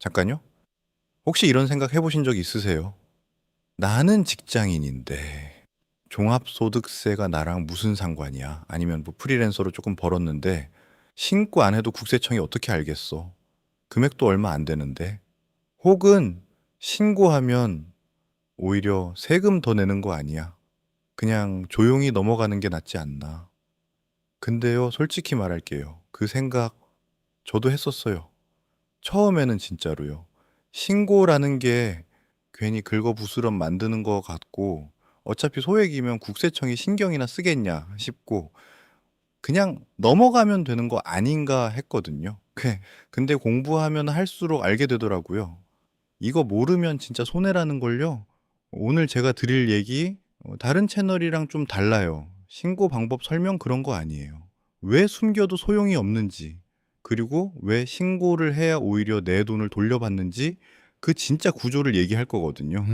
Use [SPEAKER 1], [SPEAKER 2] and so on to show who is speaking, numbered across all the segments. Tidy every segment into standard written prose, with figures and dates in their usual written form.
[SPEAKER 1] 잠깐요. 혹시 이런 생각 해보신 적 있으세요? 나는 직장인인데 종합소득세가 나랑 무슨 상관이야? 아니면 뭐 프리랜서로 조금 벌었는데 신고 안 해도 국세청이 어떻게 알겠어? 금액도 얼마 안 되는데. 혹은 신고하면 오히려 세금 더 내는 거 아니야? 그냥 조용히 넘어가는 게 낫지 않나? 근데요, 솔직히 말할게요. 그 생각 저도 했었어요. 처음에는 진짜로요. 신고라는 게 괜히 긁어부스럼 만드는 것 같고, 어차피 소액이면 국세청이 신경이나 쓰겠냐 싶고, 그냥 넘어가면 되는 거 아닌가 했거든요. 근데 공부하면 할수록 알게 되더라고요. 이거 모르면 진짜 손해라는 걸요. 오늘 제가 드릴 얘기, 다른 채널이랑 좀 달라요. 신고 방법 설명 그런 거 아니에요. 왜 숨겨도 소용이 없는지, 그리고 왜 신고를 해야 오히려 내 돈을 돌려받는지, 그 진짜 구조를 얘기할 거거든요.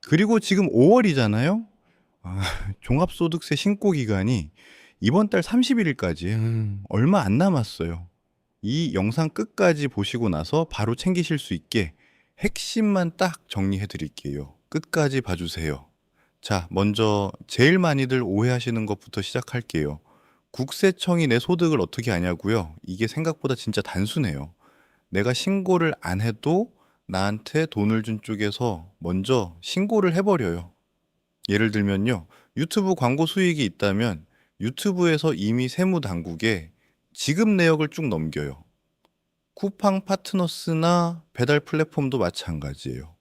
[SPEAKER 1] 그리고 지금 5월이잖아요? 종합소득세 신고 기간이 이번 달 31일까지예요. 얼마 안 남았어요. 이 영상 끝까지 보시고 나서 바로 챙기실 수 있게 핵심만 딱 정리해 드릴게요. 끝까지 봐주세요. 자, 먼저 제일 많이들 오해하시는 것부터 시작할게요. 국세청이 내 소득을 어떻게 아냐고요? 이게 생각보다 진짜 단순해요. 내가 신고를 안 해도 나한테 돈을 준 쪽에서 먼저 신고를 해버려요. 예를 들면요. 유튜브 광고 수익이 있다면 유튜브에서 이미 세무당국에 지급 내역을 쭉 넘겨요. 쿠팡 파트너스나 배달 플랫폼도 마찬가지예요.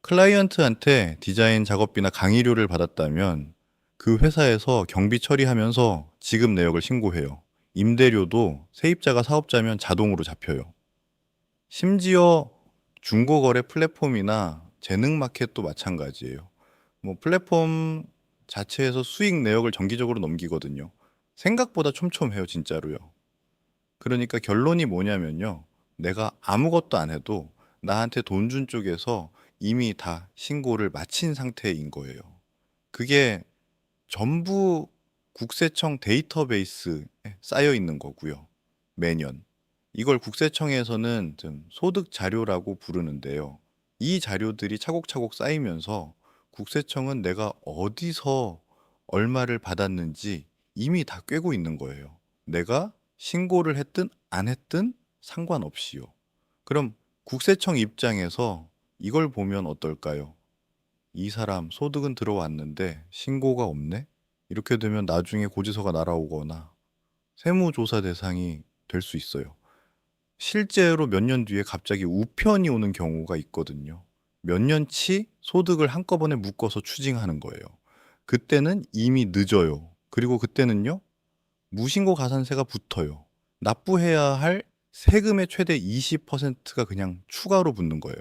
[SPEAKER 1] 클라이언트한테 디자인 작업비나 강의료를 받았다면 그 회사에서 경비 처리하면서 지급 내역을 신고해요. 임대료도 세입자가 사업자면 자동으로 잡혀요. 심지어 중고거래 플랫폼이나 재능마켓도 마찬가지예요. 뭐 플랫폼 자체에서 수익 내역을 정기적으로 넘기거든요. 생각보다 촘촘해요, 진짜로요. 그러니까 결론이 뭐냐면요. 내가 아무것도 안 해도 나한테 돈 준 쪽에서 이미 다 신고를 마친 상태인 거예요. 그게 전부 국세청 데이터베이스에 쌓여 있는 거고요. 매년. 이걸 국세청에서는 좀 소득 자료라고 부르는데요. 이 자료들이 차곡차곡 쌓이면서 국세청은 내가 어디서 얼마를 받았는지 이미 다 꿰고 있는 거예요. 내가 신고를 했든 안 했든 상관없이요. 그럼 국세청 입장에서 이걸 보면 어떨까요? 이 사람 소득은 들어왔는데 신고가 없네? 이렇게 되면 나중에 고지서가 날아오거나 세무조사 대상이 될 수 있어요. 실제로 몇 년 뒤에 갑자기 우편이 오는 경우가 있거든요. 몇 년치 소득을 한꺼번에 묶어서 추징하는 거예요. 그때는 이미 늦어요. 그리고 그때는요, 무신고 가산세가 붙어요. 납부해야 할 세금의 최대 20%가 그냥 추가로 붙는 거예요.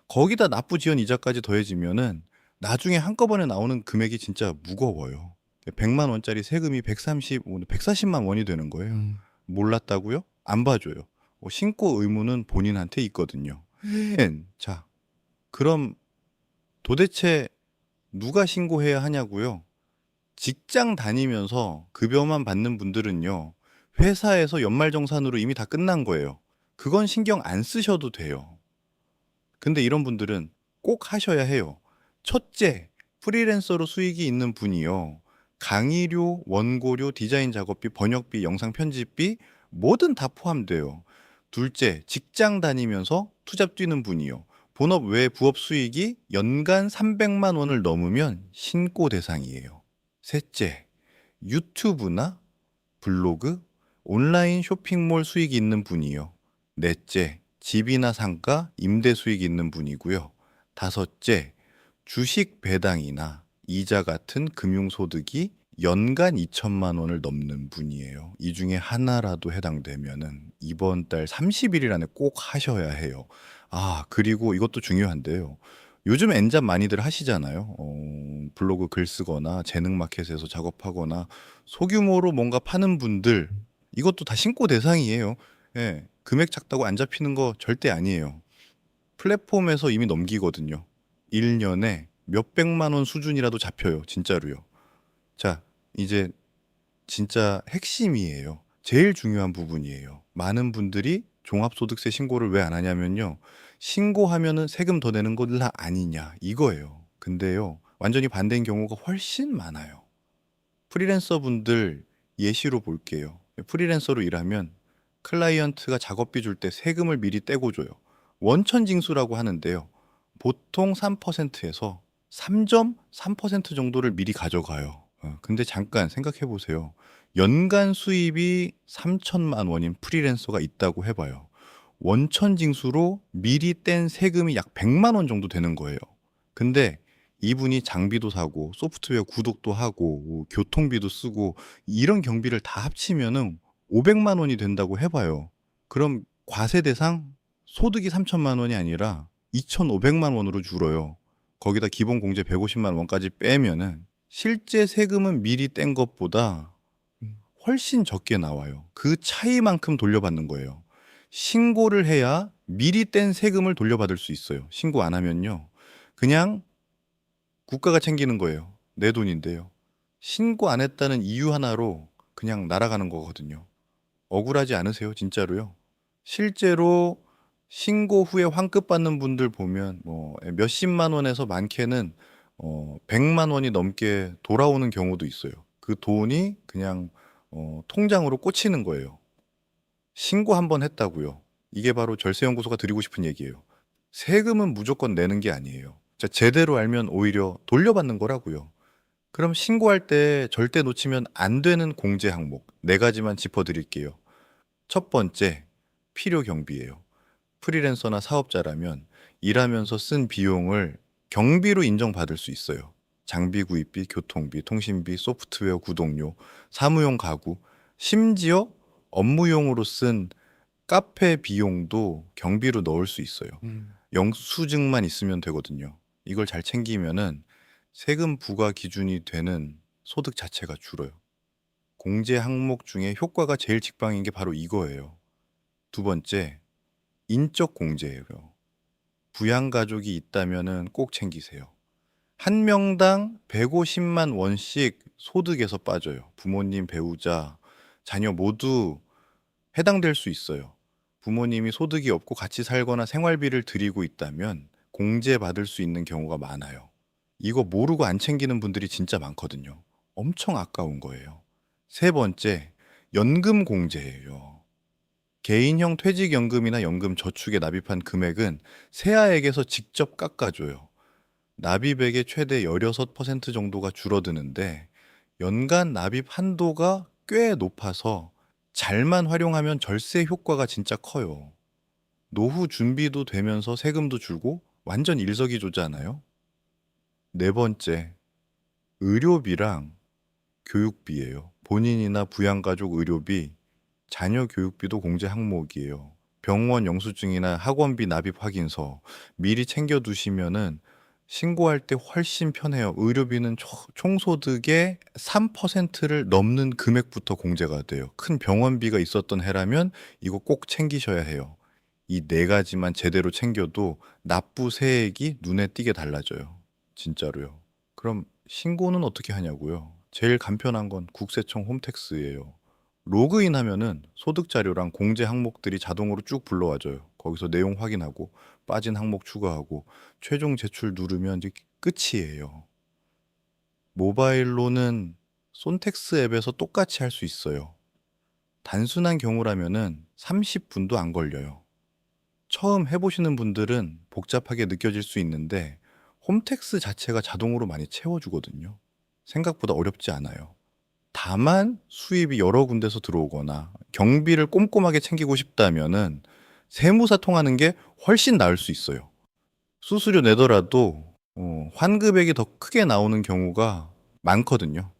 [SPEAKER 1] 거기다 납부 지연 이자까지 더해지면은 나중에 한꺼번에 나오는 금액이 진짜 무거워요. 100만 원짜리 세금이 130, 140만 원이 되는 거예요. 몰랐다고요? 안 봐줘요. 신고 의무는 본인한테 있거든요. 자, 그럼 도대체 누가 신고해야 하냐고요? 직장 다니면서 급여만 받는 분들은요, 회사에서 연말정산으로 이미 다 끝난 거예요. 그건 신경 안 쓰셔도 돼요. 근데 이런 분들은 꼭 하셔야 해요. 첫째, 프리랜서로 수익이 있는 분이요. 강의료, 원고료, 디자인 작업비, 번역비, 영상 편집비 뭐든 다 포함돼요. 둘째, 직장 다니면서 투잡 뛰는 분이요. 본업 외 부업 수익이 연간 300만 원을 넘으면 신고 대상이에요. 셋째, 유튜브나 블로그, 온라인 쇼핑몰 수익이 있는 분이요. 넷째, 집이나 상가, 임대 수익이 있는 분이고요. 다섯째, 주식 배당이나 이자 같은 금융소득이 연간 2천만 원을 넘는 분이에요. 이 중에 하나라도 해당되면은 이번 달 30일 안에 꼭 하셔야 해요. 그리고 이것도 중요한데요. 요즘 엔잡 많이들 하시잖아요. 블로그 글 쓰거나 재능 마켓에서 작업하거나 소규모로 뭔가 파는 분들, 이것도 다 신고 대상이에요. 예, 금액 작다고 안 잡히는 거 절대 아니에요. 플랫폼에서 이미 넘기거든요. 1년에 몇백만 원 수준이라도 잡혀요. 진짜로요. 자, 이제 진짜 핵심이에요. 제일 중요한 부분이에요. 많은 분들이 종합소득세 신고를 왜 안 하냐면요. 신고하면은 세금 더 내는 거라 아니냐 이거예요. 근데요. 완전히 반대인 경우가 훨씬 많아요. 프리랜서 분들 예시로 볼게요. 프리랜서로 일하면 클라이언트가 작업비 줄 때 세금을 미리 떼고 줘요. 원천징수라고 하는데요. 보통 3%에서 3.3% 정도를 미리 가져가요. 근데 잠깐 생각해 보세요. 연간 수입이 3천만 원인 프리랜서가 있다고 해봐요. 원천징수로 미리 뗀 세금이 약 100만 원 정도 되는 거예요. 근데 이분이 장비도 사고 소프트웨어 구독도 하고 뭐 교통비도 쓰고 이런 경비를 다 합치면은 500만 원이 된다고 해봐요. 그럼 과세 대상 소득이 3천만 원이 아니라 2,500만 원으로 줄어요. 거기다 기본 공제 150만 원까지 빼면은 실제 세금은 미리 뗀 것보다 훨씬 적게 나와요. 그 차이만큼 돌려받는 거예요. 신고를 해야 미리 뗀 세금을 돌려받을 수 있어요. 신고 안 하면요. 그냥 국가가 챙기는 거예요. 내 돈인데요. 신고 안 했다는 이유 하나로 그냥 날아가는 거거든요. 억울하지 않으세요? 진짜로요. 실제로 신고 후에 환급 받는 분들 보면 뭐 몇십만 원에서 많게는 100만 원이 넘게 돌아오는 경우도 있어요. 그 돈이 그냥 통장으로 꽂히는 거예요. 신고 한 번 했다고요. 이게 바로 절세연구소가 드리고 싶은 얘기예요. 세금은 무조건 내는 게 아니에요. 자, 제대로 알면 오히려 돌려받는 거라고요. 그럼 신고할 때 절대 놓치면 안 되는 공제 항목 네 가지만 짚어드릴게요. 첫 번째, 필요 경비예요. 프리랜서나 사업자라면 일하면서 쓴 비용을 경비로 인정받을 수 있어요. 장비 구입비, 교통비, 통신비, 소프트웨어 구독료, 사무용 가구, 심지어 업무용으로 쓴 카페 비용도 경비로 넣을 수 있어요. 영수증만 있으면 되거든요. 이걸 잘 챙기면은 세금 부과 기준이 되는 소득 자체가 줄어요. 공제 항목 중에 효과가 제일 직방인 게 바로 이거예요. 두 번째, 인적 공제예요. 부양 가족이 있다면은 꼭 챙기세요. 한 명당 150만 원씩 소득에서 빠져요. 부모님, 배우자, 자녀 모두 해당될 수 있어요. 부모님이 소득이 없고 같이 살거나 생활비를 드리고 있다면 공제받을 수 있는 경우가 많아요. 이거 모르고 안 챙기는 분들이 진짜 많거든요. 엄청 아까운 거예요. 세 번째, 연금 공제예요. 개인형 퇴직연금이나 연금 저축에 납입한 금액은 세아액에서 직접 깎아줘요. 납입액의 최대 16% 정도가 줄어드는데 연간 납입 한도가 꽤 높아서 잘만 활용하면 절세 효과가 진짜 커요. 노후 준비도 되면서 세금도 줄고 완전 일석이조잖아요. 네 번째, 의료비랑 교육비예요. 본인이나 부양가족 의료비, 자녀 교육비도 공제 항목이에요. 병원 영수증이나 학원비 납입 확인서 미리 챙겨두시면은 신고할 때 훨씬 편해요. 의료비는 총소득의 3%를 넘는 금액부터 공제가 돼요. 큰 병원비가 있었던 해라면 이거 꼭 챙기셔야 해요. 이 네 가지만 제대로 챙겨도 납부 세액이 눈에 띄게 달라져요. 진짜로요. 그럼 신고는 어떻게 하냐고요? 제일 간편한 건 국세청 홈택스예요. 로그인 하면은 소득 자료랑 공제 항목들이 자동으로 쭉 불러와줘요. 거기서 내용 확인하고 빠진 항목 추가하고 최종 제출 누르면 이제 끝이에요. 모바일로는 손택스 앱에서 똑같이 할 수 있어요. 단순한 경우라면은 30분도 안 걸려요. 처음 해보시는 분들은 복잡하게 느껴질 수 있는데 홈택스 자체가 자동으로 많이 채워주거든요. 생각보다 어렵지 않아요. 다만 수입이 여러 군데서 들어오거나 경비를 꼼꼼하게 챙기고 싶다면은 세무사 통하는 게 훨씬 나을 수 있어요. 수수료 내더라도 환급액이 더 크게 나오는 경우가 많거든요.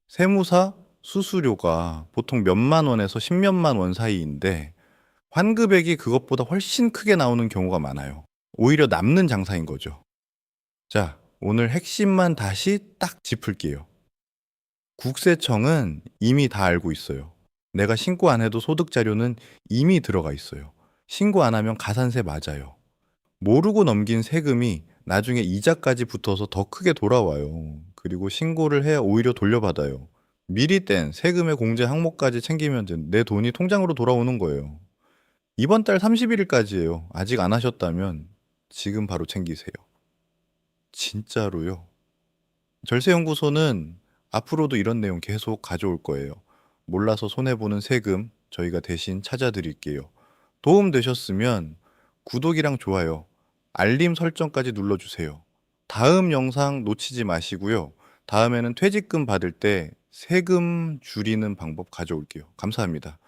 [SPEAKER 1] 세무사 수수료가 보통 몇만 원에서 십몇만 원 사이인데 환급액이 그것보다 훨씬 크게 나오는 경우가 많아요. 오히려 남는 장사인 거죠. 자, 오늘 핵심만 다시 딱 짚을게요. 국세청은 이미 다 알고 있어요. 내가 신고 안 해도 소득 자료는 이미 들어가 있어요. 신고 안 하면 가산세 맞아요. 모르고 넘긴 세금이 나중에 이자까지 붙어서 더 크게 돌아와요. 그리고 신고를 해야 오히려 돌려받아요. 미리 뗀 세금의 공제 항목까지 챙기면 내 돈이 통장으로 돌아오는 거예요. 이번 달 31일까지예요. 아직 안 하셨다면 지금 바로 챙기세요. 진짜로요. 절세연구소는 앞으로도 이런 내용 계속 가져올 거예요. 몰라서 손해보는 세금 저희가 대신 찾아드릴게요. 도움 되셨으면 구독이랑 좋아요, 알림 설정까지 눌러주세요. 다음 영상 놓치지 마시고요. 다음에는 퇴직금 받을 때 세금 줄이는 방법 가져올게요. 감사합니다.